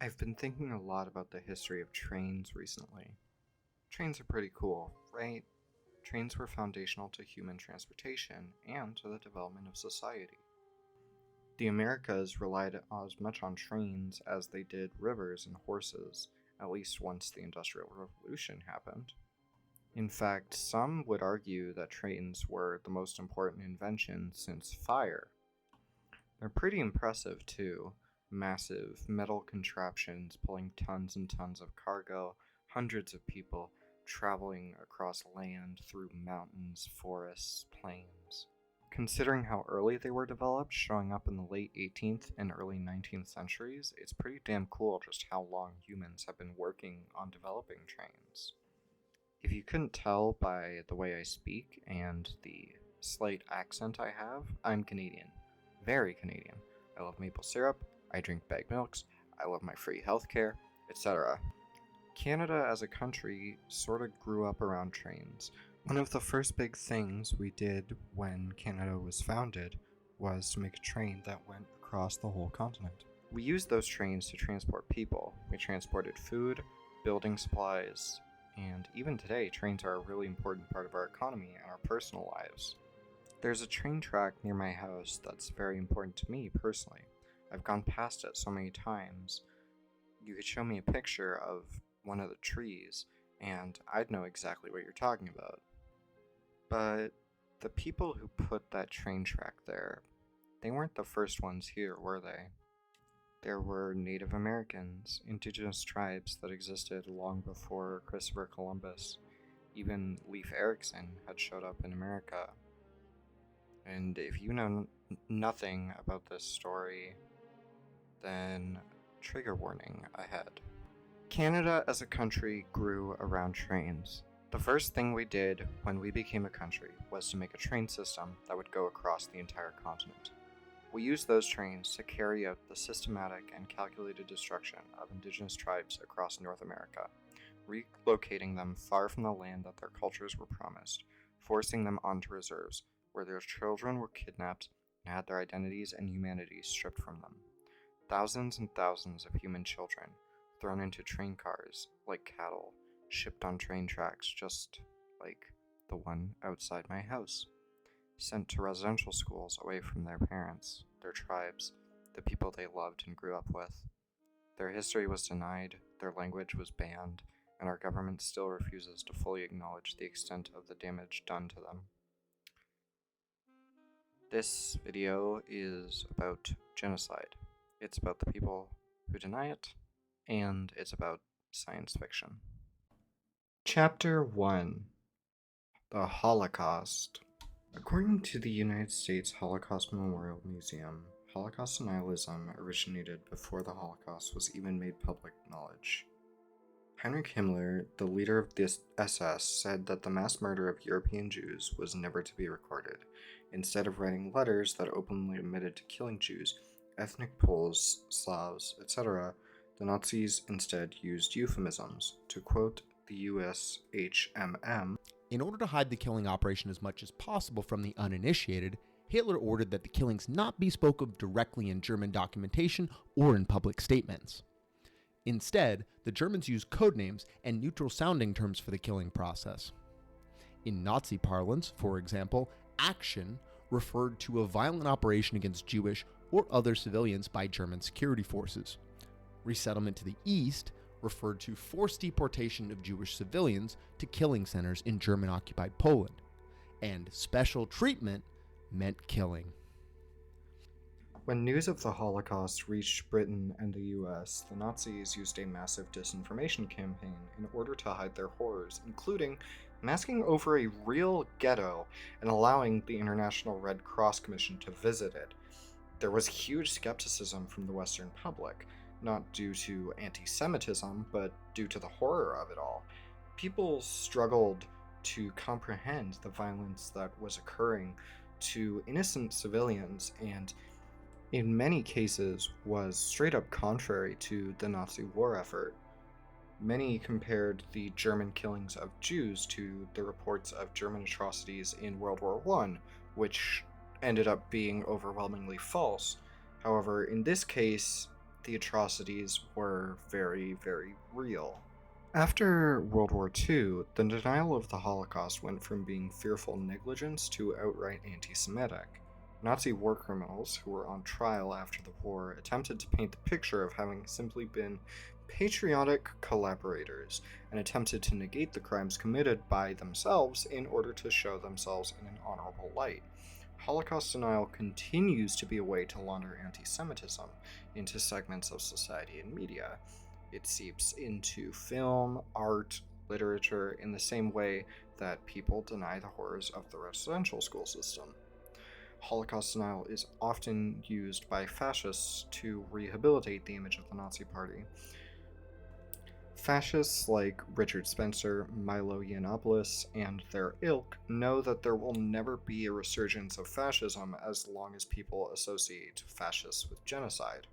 I've been thinking a lot about the history of trains recently. Trains are pretty cool, right? Trains were foundational to human transportation and to the development of society. The Americas relied as much on trains as they did rivers and horses, at least once the Industrial Revolution happened. In fact, some would argue that trains were the most important invention since fire. They're pretty impressive too. Massive metal contraptions pulling tons and tons of cargo, hundreds of people traveling across land through mountains, forests, plains. Considering how early they were developed, showing up in the late 18th and early 19th centuries, it's pretty damn cool just how long humans have been working on developing trains. If you couldn't tell by the way I speak and the slight accent I have, I'm Canadian. Very Canadian. I love maple syrup, I drink bag milks, I love my free healthcare, etc. Canada as a country sort of grew up around trains. One of the first big things we did when Canada was founded was to make a train that went across the whole continent. We used those trains to transport people. We transported food, building supplies, and even today, trains are a really important part of our economy and our personal lives. There's a train track near my house that's very important to me personally. I've gone past it so many times. You could show me a picture of one of the trees, and I'd know exactly what you're talking about. But the people who put that train track there, they weren't the first ones here, were they? There were Native Americans, indigenous tribes that existed long before Christopher Columbus. Even Leif Erikson had showed up in America. And if you know nothing about this story, then trigger warning ahead. Canada as a country grew around trains. The first thing we did when we became a country was to make a train system that would go across the entire continent. We used those trains to carry out the systematic and calculated destruction of indigenous tribes across North America, relocating them far from the land that their cultures were promised, forcing them onto reserves, where their children were kidnapped and had their identities and humanity stripped from them. Thousands and thousands of human children thrown into train cars like cattle, shipped on train tracks just like the one outside my house. Sent to residential schools away from their parents, their tribes, the people they loved and grew up with. Their history was denied, their language was banned, and our government still refuses to fully acknowledge the extent of the damage done to them. This video is about genocide. It's about the people who deny it, and it's about science fiction. Chapter 1: The Holocaust. According to the United States Holocaust Memorial Museum, Holocaust denialism originated before the Holocaust was even made public knowledge. Heinrich Himmler, the leader of the SS, said that the mass murder of European Jews was never to be recorded. Instead of writing letters that openly admitted to killing Jews, ethnic Poles, Slavs, etc., the Nazis instead used euphemisms. To quote the USHMM, in order to hide the killing operation as much as possible from the uninitiated, Hitler ordered that the killings not be spoken of directly in German documentation or in public statements. Instead, the Germans used codenames and neutral-sounding terms for the killing process. In Nazi parlance, for example, action referred to a violent operation against Jewish or other civilians by German security forces. Resettlement to the east referred to forced deportation of Jewish civilians to killing centers in German-occupied Poland, and special treatment meant killing. When news of the Holocaust reached Britain and the US, the Nazis used a massive disinformation campaign in order to hide their horrors, including masking over a real ghetto and allowing the International Red Cross Commission to visit it. There was huge skepticism from the Western public, not due to anti-Semitism, but due to the horror of it all. People struggled to comprehend the violence that was occurring to innocent civilians, and in many cases was straight up contrary to the Nazi war effort. Many compared the German killings of Jews to the reports of German atrocities in World War I, which ended up being overwhelmingly false. However, in this case, the atrocities were very, very real. After World War II, the denial of the Holocaust went from being fearful negligence to outright anti Semitic. Nazi war criminals who were on trial after the war attempted to paint the picture of having simply been patriotic collaborators and attempted to negate the crimes committed by themselves in order to show themselves in an honorable light. Holocaust denial continues to be a way to launder anti Semitism into segments of society and media. It seeps into film, art, literature in the same way that people deny the horrors of the residential school system. Holocaust denial is often used by fascists to rehabilitate the image of the Nazi Party. Fascists like Richard Spencer, Milo Yiannopoulos, and their ilk know that there will never be a resurgence of fascism as long as people associate fascists with genocide.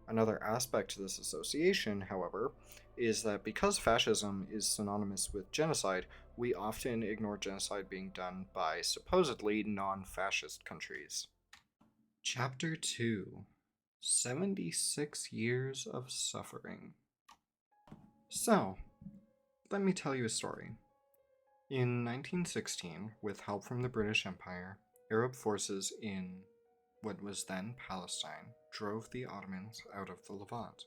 Another aspect to this association, however, is that because fascism is synonymous with genocide, we often ignore genocide being done by supposedly non-fascist countries. Chapter 2: 76 Years of Suffering. So, let me tell you a story. In 1916, with help from the British Empire, Arab forces in what was then Palestine drove the Ottomans out of the Levant.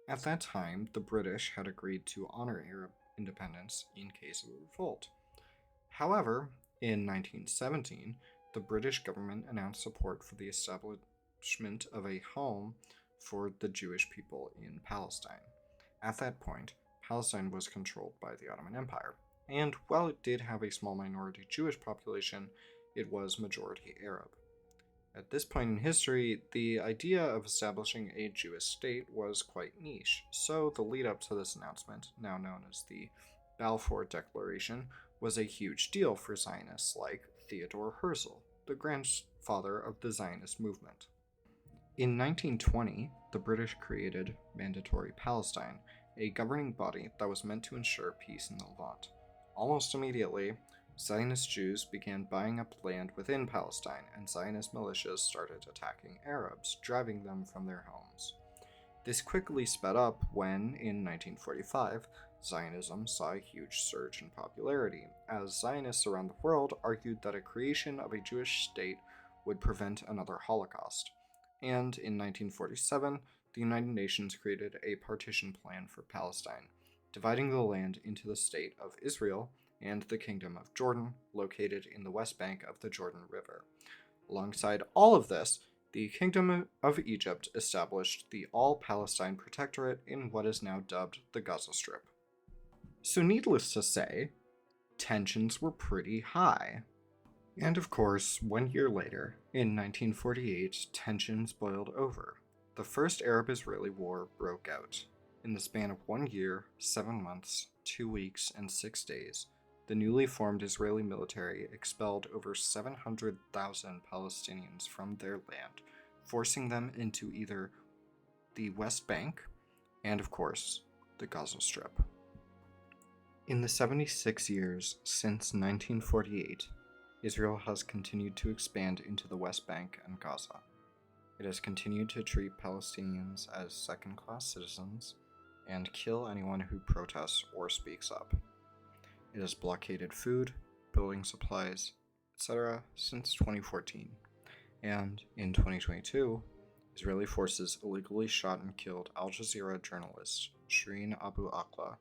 At that time, the British had agreed to honor Arab independence in case of a revolt. However, in 1917, the British government announced support for the establishment of a home for the Jewish people in Palestine. At that point, Palestine was controlled by the Ottoman Empire, and while it did have a small minority Jewish population, it was majority Arab. At this point in history, the idea of establishing a Jewish state was quite niche, so the lead up to this announcement, now known as the Balfour Declaration, was a huge deal for Zionists like Theodor Herzl, the grandfather of the Zionist movement. In 1920, the British created Mandatory Palestine, a governing body that was meant to ensure peace in the Levant. Almost immediately, Zionist Jews began buying up land within Palestine, and Zionist militias started attacking Arabs, driving them from their homes. This quickly sped up when, in 1945, Zionism saw a huge surge in popularity, as Zionists around the world argued that a creation of a Jewish state would prevent another Holocaust. And in 1947, the United Nations created a partition plan for Palestine, dividing the land into the State of Israel and the Kingdom of Jordan, located in the west bank of the Jordan River. Alongside all of this, the Kingdom of Egypt established the All-Palestine Protectorate in what is now dubbed the Gaza Strip. So needless to say, tensions were pretty high. And of course, 1 year later, in 1948, tensions boiled over. The First Arab-Israeli War broke out. In the span of 1 year, 7 months, 2 weeks, and 6 days, the newly formed Israeli military expelled over 700,000 Palestinians from their land, forcing them into either the West Bank and, of course, the Gaza Strip. In the 76 years since 1948, Israel has continued to expand into the West Bank and Gaza. It has continued to treat Palestinians as second-class citizens and kill anyone who protests or speaks up. It has blockaded food, building supplies, etc. since 2014, and in 2022, Israeli forces illegally shot and killed Al Jazeera journalist Shireen Abu Akleh,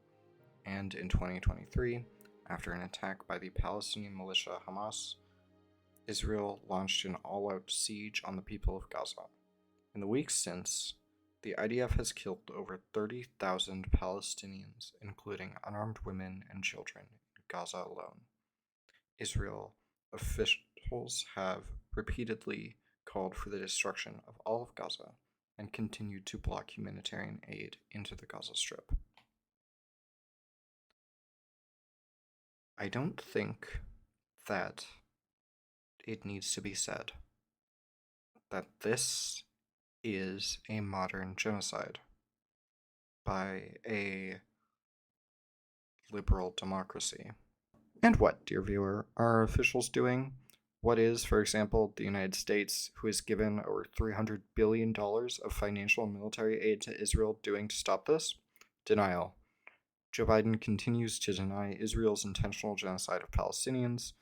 and in 2023, after an attack by the Palestinian militia Hamas, Israel launched an all-out siege on the people of Gaza. In the weeks since, the IDF has killed over 30,000 Palestinians, including unarmed women and children, in Gaza alone. Israel officials have repeatedly called for the destruction of all of Gaza and continued to block humanitarian aid into the Gaza Strip. I don't think that it needs to be said that this is a modern genocide by a liberal democracy. And what, dear viewer, are officials doing? What is, for example, the United States, who has given over $300 billion of financial and military aid to Israel, doing to stop this? Denial. Joe Biden continues to deny Israel's intentional genocide of Palestinians.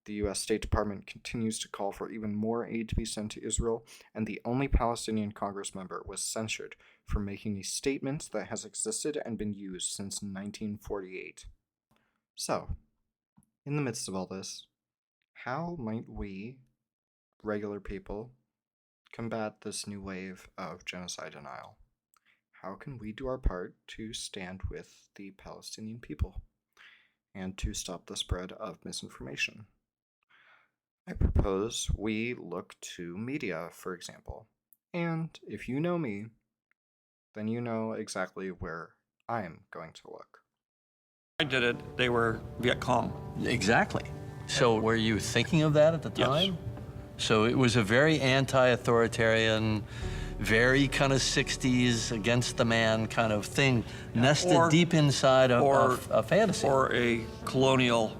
The U.S. State Department continues to call for even more aid to be sent to Israel, and the only Palestinian Congress member was censured for making a statement that has existed and been used since 1948. So, in the midst of all this, how might we, regular people, combat this new wave of genocide denial? How can we do our part to stand with the Palestinian people and to stop the spread of misinformation? I propose we look to media, for example. And if you know me, then you know exactly where I'm going to look. I did it, they were Viet Cong. Exactly. So were you thinking of that at the time? So it was a very anti-authoritarian, very kind of 60s against the man kind of thing, nested deep inside a fantasy. Or a colonial,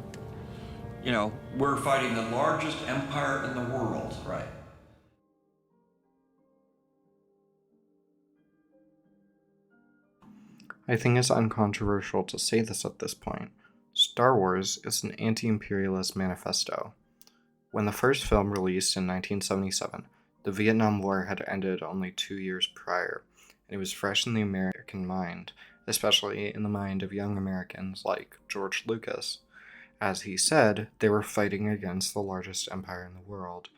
we're fighting the largest empire in the world. Right. I think it's uncontroversial to say this at this point. Star Wars is an anti-imperialist manifesto. When the first film released in 1977, the Vietnam War had ended only 2 years prior, and it was fresh in the American mind, especially in the mind of young Americans like George Lucas. As he said, they were fighting against the largest empire in the world.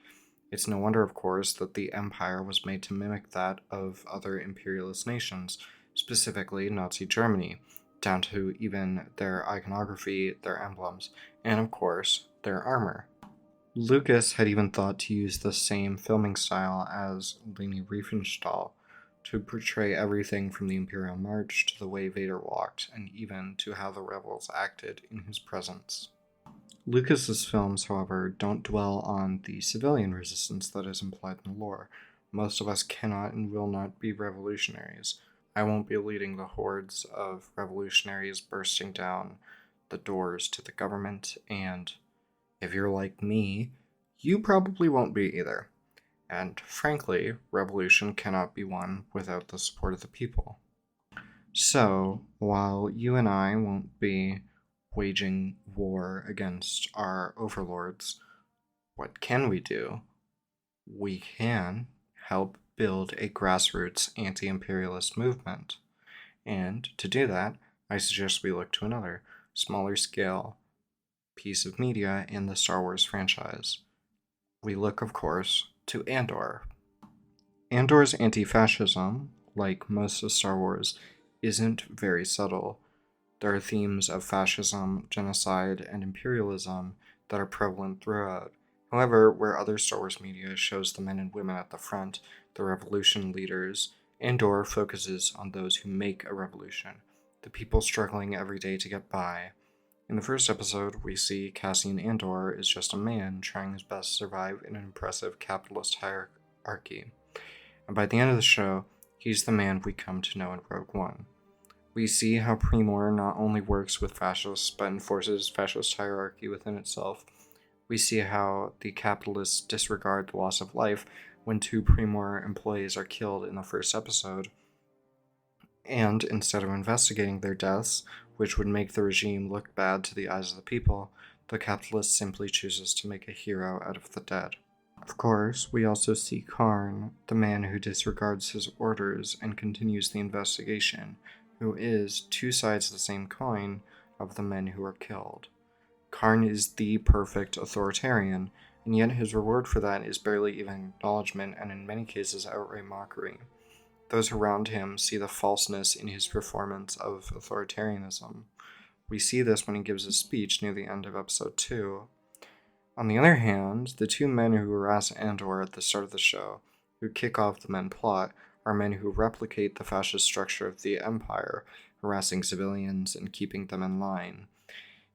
It's no wonder, of course, that the empire was made to mimic that of other imperialist nations, specifically Nazi Germany, down to even their iconography, their emblems, and of course, their armor. Lucas had even thought to use the same filming style as Leni Riefenstahl to portray everything from the Imperial March to the way Vader walked, and even to how the rebels acted in his presence. Lucas's films, however, don't dwell on the civilian resistance that is implied in the lore. Most of us cannot and will not be revolutionaries. I won't be leading the hordes of revolutionaries bursting down the doors to the government, and if you're like me, you probably won't be either. And frankly, revolution cannot be won without the support of the people. So, while you and I won't be waging war against our overlords, what can we do? We can help build a grassroots anti-imperialist movement. And to do that, I suggest we look to another, smaller scale piece of media in the Star Wars franchise. We look, of course, to Andor. Andor's anti-fascism, like most of Star Wars, isn't very subtle. There are themes of fascism, genocide, and imperialism that are prevalent throughout. However, where other Star Wars media shows the men and women at the front, the revolution leaders, Andor focuses on those who make a revolution, the people struggling every day to get by. In the first episode, we see Cassian Andor is just a man trying his best to survive in an oppressive capitalist hierarchy. And by the end of the show, he's the man we come to know in Rogue One. We see how Pre-Mor not only works with fascists, but enforces fascist hierarchy within itself. We see how the capitalists disregard the loss of life when 2 Pre-Mor employees are killed in the first episode. And instead of investigating their deaths, which would make the regime look bad to the eyes of the people, the capitalist simply chooses to make a hero out of the dead. Of course, we also see Karn, the man who disregards his orders and continues the investigation, who is 2 sides of the same coin of the men who are killed. Karn is the perfect authoritarian, and yet his reward for that is barely even acknowledgement and in many cases outright mockery. Those around him see the falseness in his performance of authoritarianism. We see this when he gives his speech near the end of episode 2. On the other hand, the 2 men who harass Andor at the start of the show, who kick off the Men plot, are men who replicate the fascist structure of the Empire, harassing civilians and keeping them in line.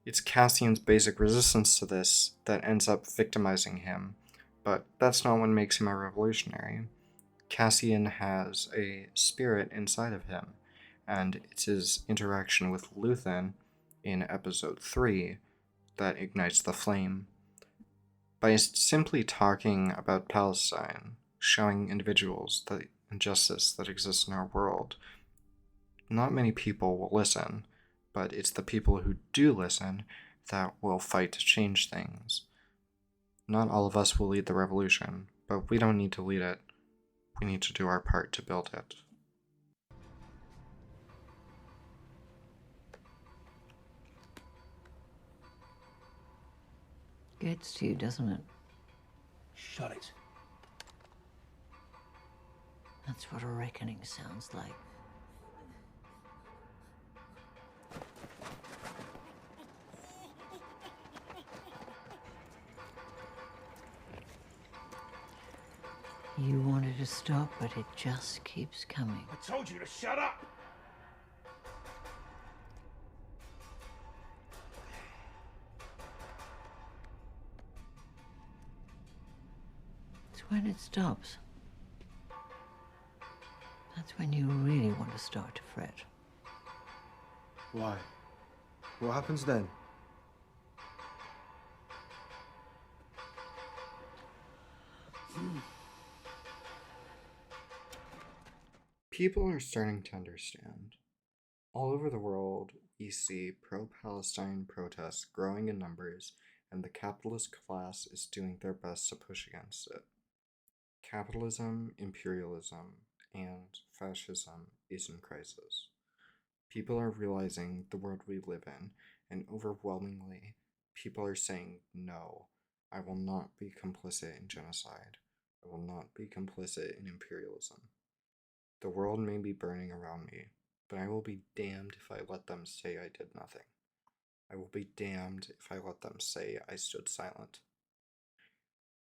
It's Cassian's basic resistance to this that ends up victimizing him, but that's not what makes him a revolutionary. Cassian has a spirit inside of him, and it's his interaction with Luthen in episode 3 that ignites the flame. By simply talking about Palestine, showing individuals the injustice that exists in our world, not many people will listen, but it's the people who do listen that will fight to change things. Not all of us will lead the revolution, but we don't need to lead it. We need to do our part to build it. Gets to you, doesn't it? Shut it. That's what a reckoning sounds like. You wanted to stop, but it just keeps coming. I told you to shut up! It's when it stops. That's when you really want to start to fret. Why? What happens then? People are starting to understand. All over the world, we see pro-Palestine protests growing in numbers, and the capitalist class is doing their best to push against it. Capitalism, imperialism, and fascism is in crisis. People are realizing the world we live in, and overwhelmingly, people are saying, no, I will not be complicit in genocide. I will not be complicit in imperialism. The world may be burning around me, but I will be damned if I let them say I did nothing. I will be damned if I let them say I stood silent.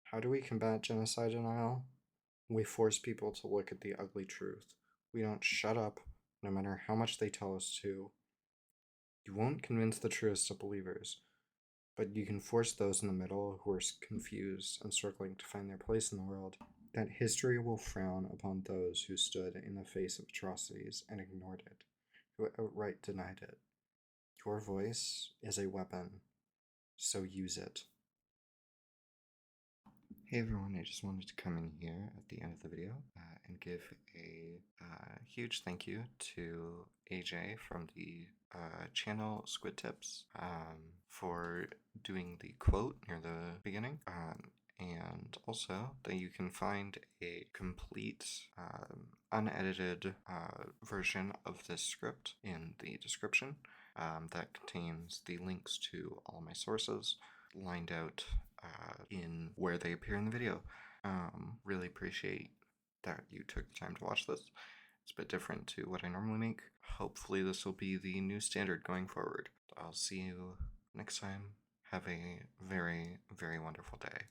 How do we combat genocide denial? We force people to look at the ugly truth. We don't shut up, no matter how much they tell us to. You won't convince the truest of believers, but you can force those in the middle who are confused and struggling to find their place in the world that history will frown upon those who stood in the face of atrocities and ignored it, who outright denied it. Your voice is a weapon, so use it. Hey everyone, I just wanted to come in here at the end of the video and give a huge thank you to AJ from the channel Squid Tips for doing the quote near the beginning. And also that you can find a complete unedited version of this script in the description that contains the links to all my sources lined out in where they appear in the video. Really appreciate that you took the time to watch this. It's a bit different to what I normally make. Hopefully this will be the new standard going forward. I'll see you next time. Have a very, very wonderful day.